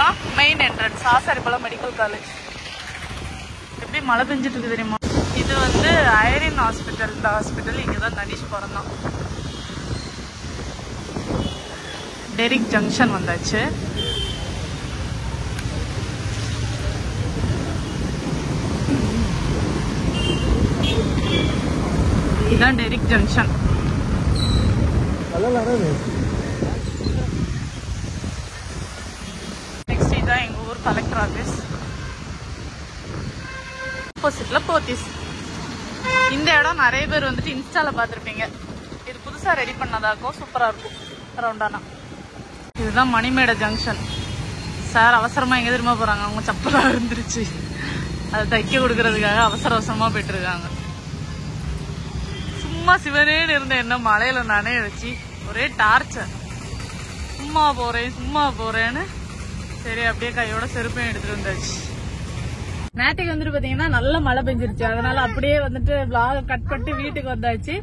இதான் main entrance Asaripallam medical college. எப்படி மழை பெஞ்சிட்டு இருக்கு தெரியுமா? இது வந்து ஐரின் ஹாஸ்பிட்டல். இந்த ஹாஸ்பிட்டல் இங்கே தான் தனிஷ் பிறந்தான். டெரிக் ஜங்ஷன் வந்தாச்சு. இதுதான் டெரிக் ஜங்ஷன். நெக்ஸ்ட் இதுதான் எங்க ஊர் கலெக்டர் ஆஃபீஸ். ஆப்போசிட்ல போத்தீஸ். இந்த இடம் நிறைய பேர் வந்துட்டு இன்ஸ்டால பாத்திருப்பீங்க. இது புதுசா ரெடி பண்ணதாக்கும், சூப்பரா இருக்கும் ரவுண்டானா. இதுதான் மணிமேட ஜங்ஷன். சார் அவசரமா எங்க தெரியுமா போறாங்க, அவங்க சப்பலா இருந்துருச்சு, அதை தைக்க கொடுக்கறதுக்காக அவசர அவசரமா போயிட்டு இருக்காங்க. சும்மா சிவனேன்னு இருந்த என்ன மழையில நானே வச்சு ஒரே டார்ச்சர். சும்மா போறேன்னு சரி அப்படியே கையோட செருப்பையும் எடுத்துட்டு வந்தாச்சு. நேற்றுக்கு வந்துட்டு பாத்தீங்கன்னா நல்ல மழை பெஞ்சிருச்சு. அதனால அப்படியே வந்துட்டு vlog கட் பண்ணிட்டு வீட்டுக்கு வந்தாச்சு.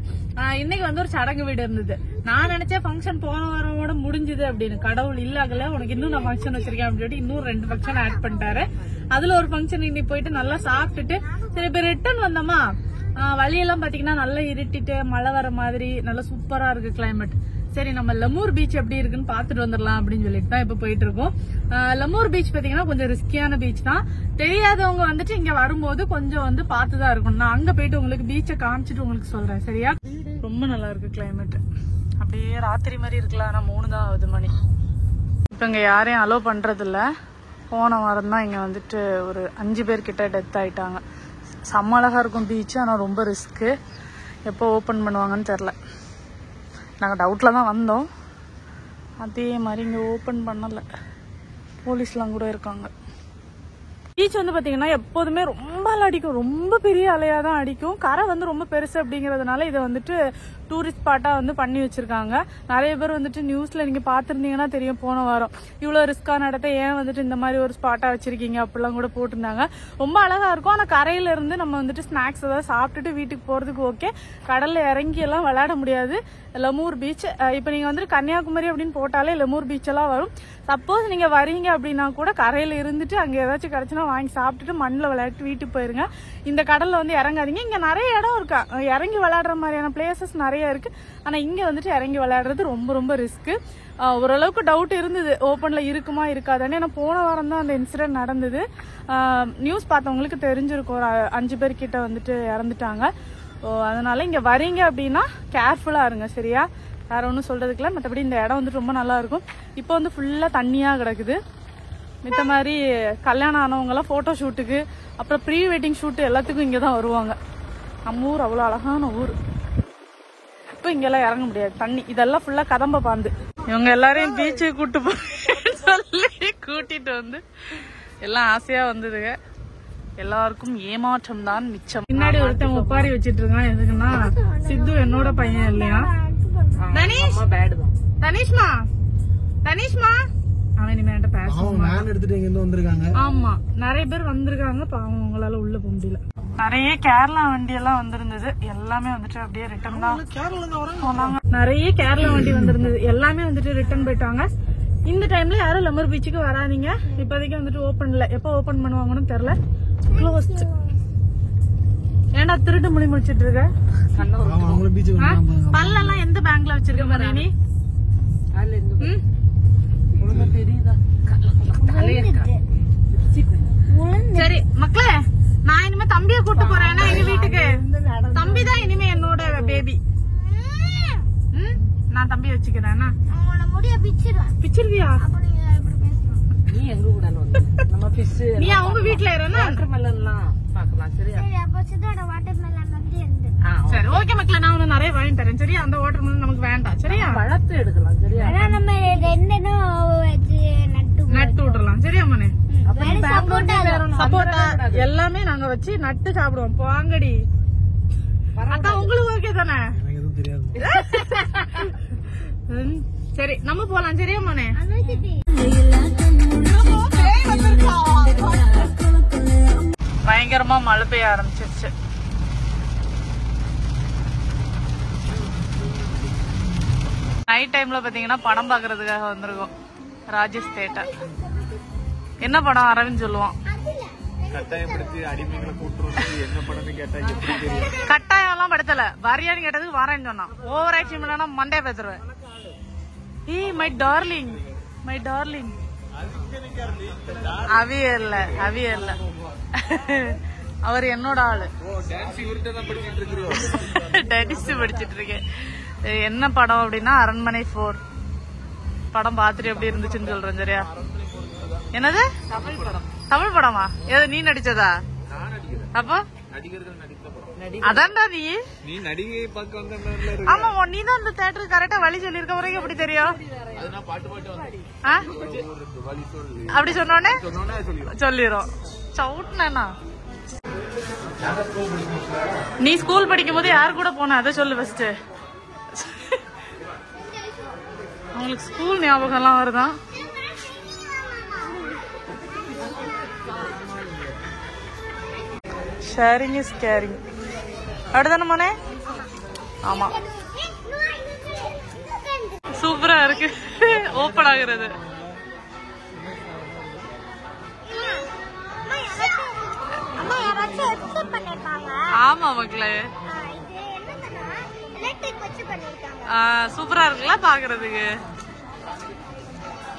இன்னைக்கு வந்து ஒரு சடங்கு வீடு இருந்தது. நான் நினைச்சேன் ஃபங்க்ஷன் போன வாரோட முடிஞ்சது அப்படின்னு. கடவுள் இல்லாகல உனக்கு இன்னும் நான் ஃபங்க்ஷன் வச்சிருக்கேன் அப்படின்னு சொல்லிட்டு இன்னும் 2 ஃபங்க்ஷன் ஆட் பண்ணிட்டாரு. அதுல ஒரு ஃபங்க்ஷன் இன்னைக்கு போயிட்டு நல்லா சாப்பிட்டுட்டு சரி பேர் ரிட்டர்ன் வந்தோமா. வழியெல்லாம் பாத்தீங்கன்னா நல்லா இருட்டிட்டு மழை வர மாதிரி நல்லா சூப்பரா இருக்கு கிளைமேட். சரி நம்ம லெமூர் பீச் எப்படி இருக்குன்னு பாத்துட்டு வந்துடலாம் அப்படின்னு சொல்லிட்டு தான் இப்ப போயிட்டு இருக்கோம். லெமூர் பீச் பாத்தீங்கன்னா கொஞ்சம் ரிஸ்கியான பீச் தான். தெரியாதவங்க வந்துட்டு இங்க வரும்போது கொஞ்சம் வந்து பாத்துதான் இருக்கணும். நான் அங்க போயிட்டு உங்களுக்கு பீச்சை காமிச்சிட்டு உங்களுக்கு சொல்றேன் சரியா. ரொம்ப நல்லா இருக்கு கிளைமேட். அப்படியே ராத்திரி மாதிரி இருக்கலாம். ஆனா 3 தான் ஆகுது மணி. இப்ப இங்க யாரையும் அலோ பண்றது இல்ல. போன வாரம் தான் இங்க வந்துட்டு ஒரு 5 பேர் கிட்ட டெத் ஆயிட்டாங்க. செம்ம அழகா இருக்கும் பீச். ஆனா ரொம்ப ரிஸ்க்கு. எப்போ ஓபன் பண்ணுவாங்கன்னு தெரியல. நாங்கள் டவுட்டில் தான் வந்தோம். அதே மாதிரி இங்கே ஓப்பன் பண்ணலை. போலீஸ்லாம் கூட இருக்காங்க. பீச் வந்து பார்த்தீங்கன்னா எப்போதுமே ரொம்ப அலை அடிக்கும். ரொம்ப பெரிய அலையாக தான் அடிக்கும். கரை வந்து ரொம்ப பெருசு அப்படிங்கிறதுனால இதை வந்துட்டு டூரிஸ்ட் ஸ்பாட்டாக வந்து பண்ணி வச்சிருக்காங்க. நிறைய பேர் வந்துட்டு நியூஸில் நீங்கள் பார்த்துருந்தீங்கன்னா தெரியும், போன வாரம் இவ்வளோ ரிஸ்கான இடத்த ஏன் வந்துட்டு இந்த மாதிரி ஒரு ஸ்பாட்டாக வச்சிருக்கீங்க அப்படிலாம் கூட போட்டிருந்தாங்க. ரொம்ப அழகாக இருக்கும். ஆனால் கரையிலேருந்து நம்ம வந்துட்டு ஸ்நாக்ஸ் ஏதாவது சாப்பிட்டுட்டு வீட்டுக்கு போகிறதுக்கு ஓகே. கடலில் இறங்கி எல்லாம் விளையாட முடியாது. லெமூர் பீச் இப்போ நீங்கள் வந்துட்டு கன்னியாகுமரி அப்படின்னு போட்டாலே லெமூர் பீச்செல்லாம் வரும். சப்போஸ் நீங்கள் வரீங்க அப்படின்னா கூட கரையில் இருந்துட்டு அங்கே ஏதாச்சும் கிடச்சுன்னா வாங்கி சாப்பிட்டுட்டு மண்ணில் விளையாட்டு வீட்டுக்கு போயிருங்க. இந்த கடலில் வந்து இறங்காதீங்க. இங்கே நிறைய இடம் இருக்கா, இறங்கி விளையாடுற மாதிரியான பிளேசஸ் நிறைய இருக்கு. ஆனால் இங்கே வந்துட்டு இறங்கி விளையாடுறது ரொம்ப ரொம்ப ரிஸ்க்கு. ஓரளவுக்கு டவுட் இருந்தது ஓப்பனில் இருக்குமா இருக்காதானே. ஏன்னா போன வாரம் தான் அந்த இன்சிடென்ட் நடந்தது. நியூஸ் பார்த்தவங்களுக்கு தெரிஞ்சிருக்கும். ஒரு 5 பேர் கிட்ட வந்துட்டு இறந்துட்டாங்க. அதனால இங்கே வரீங்க அப்படின்னா கேர்ஃபுல்லாக இருங்க சரியா. வேற ஒன்றும் சொல்றதுக்குல. மற்றபடி இந்த இடம் வந்துட்டு ரொம்ப நல்லா இருக்கும். இப்போ வந்து ஃபுல்லாக தண்ணியாக கிடக்குது. மித்த மாதிரி கல்யாணம் ஆனவங்கலாம் ஃபோட்டோ ஷூட்டுக்கு அப்புறம் ப்ரீ வெட்டிங் ஷூட்டு எல்லாத்துக்கும் இங்கே தான் வருவாங்க. நம்ம ஊர் அவ்வளோ அழகான ஊர். இப்போ இங்கெல்லாம் இறங்க முடியாது, தண்ணி. இதெல்லாம் ஃபுல்லாக கதம்ப பாந்து. இவங்க எல்லாரையும் பீச்சுக்கு கூட்டு போய் சொல்லி கூட்டிட்டு வந்து எல்லாம் ஆசையாக வந்ததுங்க. எல்லாருக்கும் ஏமாற்றம் தான் மிச்சம். பின்னாடி ஒருத்தன் ஒப்பாரி வச்சிட்டு இருக்கான். எதுக்குன்னா சித்து என்னோட பையன் இல்லையா. தனிஷ்மா அவன் இனிமே பேசுவாங்க. ஆமா நிறைய பேர் வந்திருக்காங்க. பாவம் அவங்களால உள்ள போக முடியல. நிறைய கேரளா வண்டி எல்லாம் வந்திருந்தது. எல்லாமே வந்துட்டு அப்படியே ரிட்டர்ன் தான். நிறைய கேரளா வண்டி வந்திருந்தது. எல்லாமே வந்துட்டு ரிட்டர்ன் போயிட்டாங்க. இந்த டைம்ல யாரும் லெமூர் பீச்சுக்கு வராதீங்க. இப்போதைக்கு வந்துட்டு ஓப்பன்ல. எப்போ ஓபன் பண்ணுவாங்கன்னு தெரியல. க்ளோஸ்ட். ஏன்டா திருட்டு முடி முடிச்சிட்டு இருக்க? பல்லெல்லாம் எந்த பேங்க்ல வச்சிருக்க பாரு நீ. சரி மக்களே, நான் இனிமே தம்பியை கூட்டு போறேன் எங்க வீட்டுக்கு. தம்பி தான் இனிமே என்னோட பேபி. நான் தம்பியை வச்சுக்கிறேன். பிச்சிருவியா? நீ அவங்க வீட்டுல சரி ஓகே மக்களே, நான் உனக்கு நிறைய வாங்கி தரேன் சரியா. அந்த வாட்டர் மெலன் நமக்கு வேண்டாம் சரியா. வளர்த்து எடுக்கலாம் சரியா. நட்டு விட்டுறலாம் சரியா மனே. சப்போட்டா எல்லாமே நாங்க வச்சு நட்டு சாப்பிடுவோம். வாங்கடி அக்கா, உங்களுக்கு ஓகே தானே? சரி நம்ம போலாம் சரியா மனே. பயங்கரமா மழை பெய்ய ஆரம்பிச்சிருச்சு. நைட் டைம்ல பாத்தீங்கன்னா படம் பாக்குறதுக்காக வந்திருக்கோம். ராஜேஷ் தியேட்டர். என்ன படம் அரவிந்த் சொல்லுவான். கட்டாயம் எல்லாம் படுத்தல, வரியான்னு கேட்டதுக்கு வரேன்னு சொன்னான். ஓவர் ஆக்ஷன் பண்ணா மண்டே பேசுறேன். My darling, my darling. அவியல்ல அவியல்ல அவர் என்னோட ஆளு. டான்ஸ் படிச்சிட்டு இருக்கேன். என்ன படம் அப்படின்னா அரண்மனை 4 படம் பார்த்துட்டு எப்படி இருந்துச்சுன்னு சொல்றேன். சரியா? என்னது? தமிழ் படம். தமிழ் படமா? ஏதோ நீ நடிச்சதா? அப்போ அதான்டா நீ நடிகை பார்க்க வந்த. ஆமா, நீ தான் அந்த தியேட்டருக்கு கரெக்டா வழி சொல்லிருக்க. வரைக்கும் எப்படி தெரியும்? அப்படி சொன்னோடனே சொல்லிரும். சவுட்னா நீ ஸ்கூல் படிக்கும் போது யாரு கூட போன அதை சொல்லு ஃபர்ஸ்ட். உங்களுக்கு ஸ்கூல் ஞாபகம் எல்லாம் வருதான்? Sharing is caring. அப்படிதானே மோனே? ஆமா, சூப்பரா இருக்கு. ஓபன் ஆகுறது. ஆமா மக்களே, சூப்பரா இருக்குல்ல பாக்குறதுக்கு.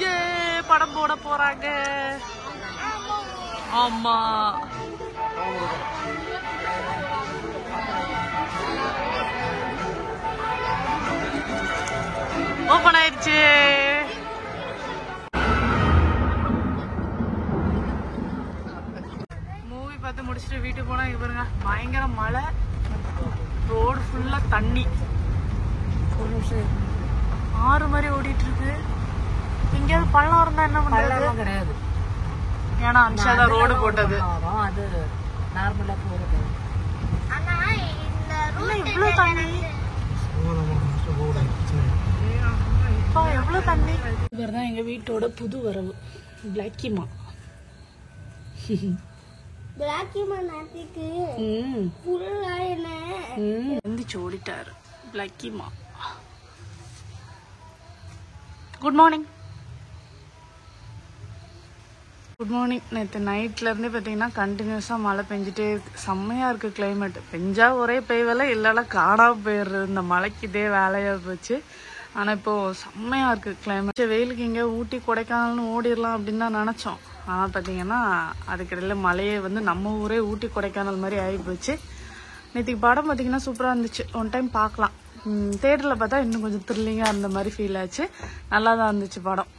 ஏ படம் போட போறாங்க. ஆமா, ஓபன் ஆயிடுச்சு. மூவி பார்த்து முடிச்சுட்டு வீட்டுக்கு போனா இங்க பாருங்க, பயங்கர மழை, ரோடு ஃபுல்லா தண்ணி, ஆறு மாதிரி ஓடிட்டு இருக்கு. எங்கேயாவது பள்ளம் இருந்தா என்ன பண்றது? கிடையாது, ஏன்னா அன்ஷாதான் ரோடு போட்டது. அது நார்மலா போறது. இவ்வளவு தண்ணி, எவ்வளவு தண்ணி. இவர்தான் எங்க வீட்டோட புது வரவு, பிளாக்கிமா. எந்திரிச்சு ஓடிட்டாரு பிளாக்கிமா. Good morning. Good morning. நேற்று நைட்ல இருந்தே பார்த்தீங்கன்னா கண்டினியூஸா மழை பெஞ்சிட்டே இருக்கு. செம்மையா இருக்கு கிளைமேட். பெஞ்சா ஒரே பெய்வலை, இல்லைன்னா காணாம போயிடுறது. இந்த மழைக்கு இதே வேலையா போச்சு. ஆனா இப்போ செம்மையா இருக்கு கிளைமேட். வெயிலுக்கு இங்க ஊட்டி கொடைக்கானல்னு ஓடிடலாம் அப்படின்னு தான் நினைச்சோம். ஆனா பாத்தீங்கன்னா அதுக்கிடையில மழையே வந்து நம்ம ஊரே ஊட்டி கொடைக்கானல் மாதிரி ஆகி போச்சு. நேற்றுக்கு படம் பார்த்தீங்கன்னா சூப்பரா இருந்துச்சு. ஒன் டைம் பார்க்கலாம். தேட்டர்ல பார்த்தா இன்னும் கொஞ்சம் த்ரில்லிங்கா இருந்த மாதிரி ஃபீல் ஆச்சு. நல்லா தான் இருந்துச்சு படம்.